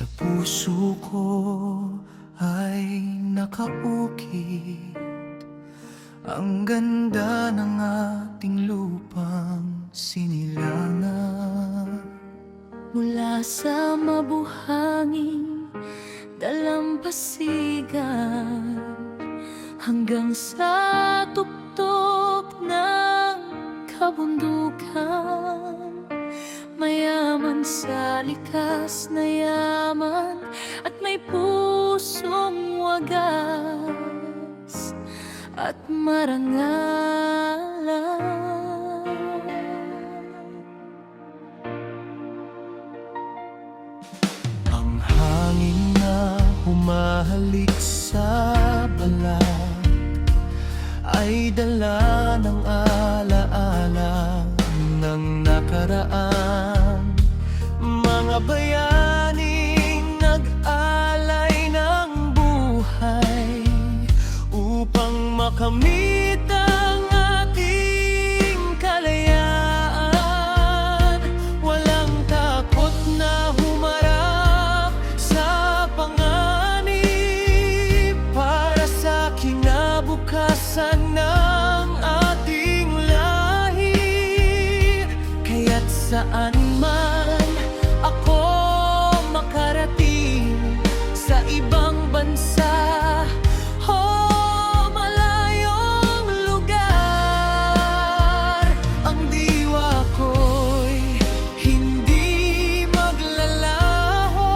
Sa puso ko ay nakaukit ang ganda ng ating lupang sinilangan. Mula sa mabuhanging dalampasigan hanggang sa tuktok ng kabundukan, mayaman sa likas na yaman at may pusong wagas at marangalan. Ang hangin na humahalik sa balat ay dala ng alaala ng nakaraan. Mga bayaning nag-alay ng buhay upang makamit ang ating kalayaan. Walang takot na humarap sa panganib para sa kinabukasan ng ating lahi. Kaya't saan man ako makarating sa ibang bansa o malayong lugar, ang diwa ko'y hindi maglalaho.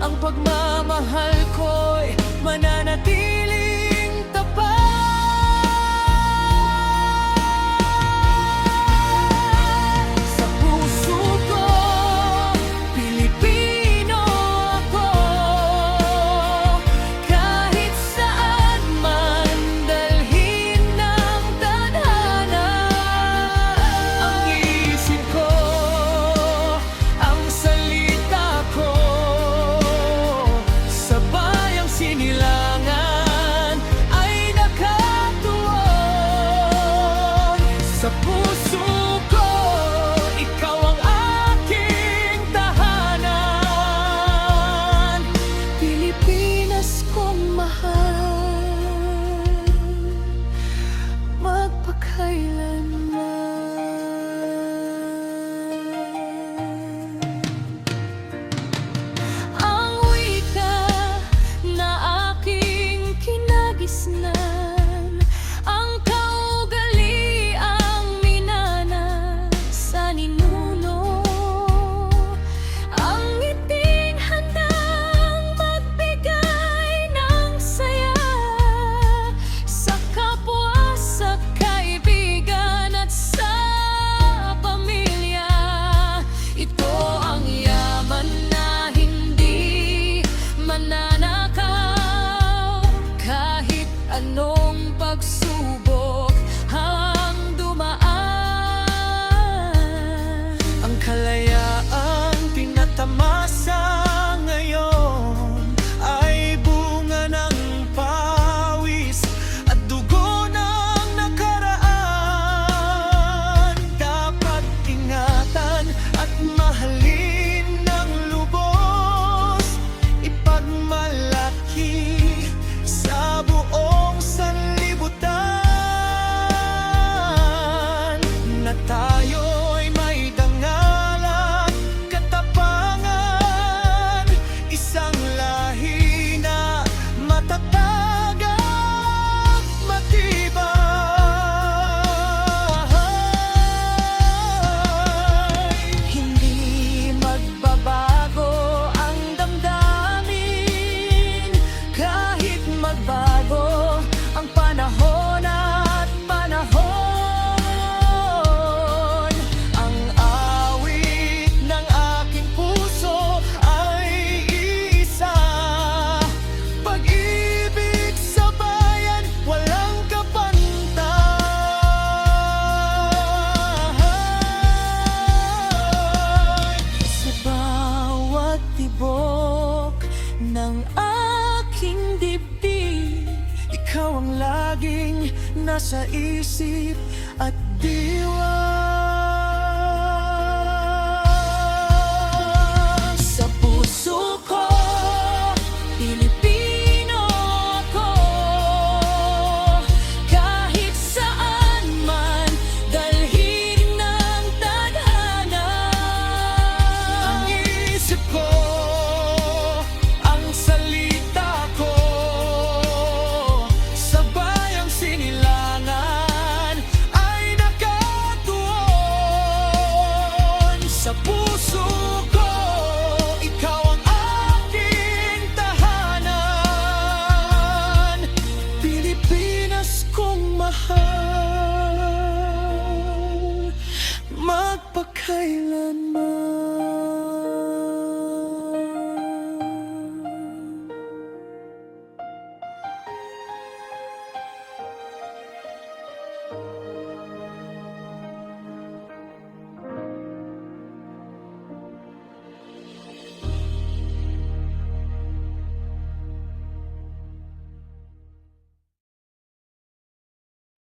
Ang pagmamahal ko'y mananatiling tapat. Sa puso ko, Pilipino ako. Kahit saan man dalhin ng tadhana, ang isip ko, ang salita ko, sa bayang sinilangan ay nakatuon. Sa puso ko, ikaw ang aking tahanan, Pilipinas kong mahal, magpakailanman. Ang wika na aking kinagisnan, ang kaugaliang minana sa ninuno, ang ngiting handang magbigay ng saya sa kapwa, sa kaibigan at sa pamilya. Ito ang yaman na hindi mananakaw, kahit anong pagsubok ang dumaan. Ang kalayaang tinatamasa ngayon ay bunga ng pawis at dugo ng nakaraan. Dapat ingatan at mahalin ng lubos, ipagmalaki sa buong sanlibutan na tayo'y may dangal at katapangan, isang lahi na matatag at matibay. Hindi magbabago ang damdamin kahit magbago ang panahon at panahon. Ang awit ng aking puso ay iisa, pag-ibig sa bayan, walang kapantay. Sa bawat tibok ng aking dibdib, ikaw ang laging nasa isip at diwa.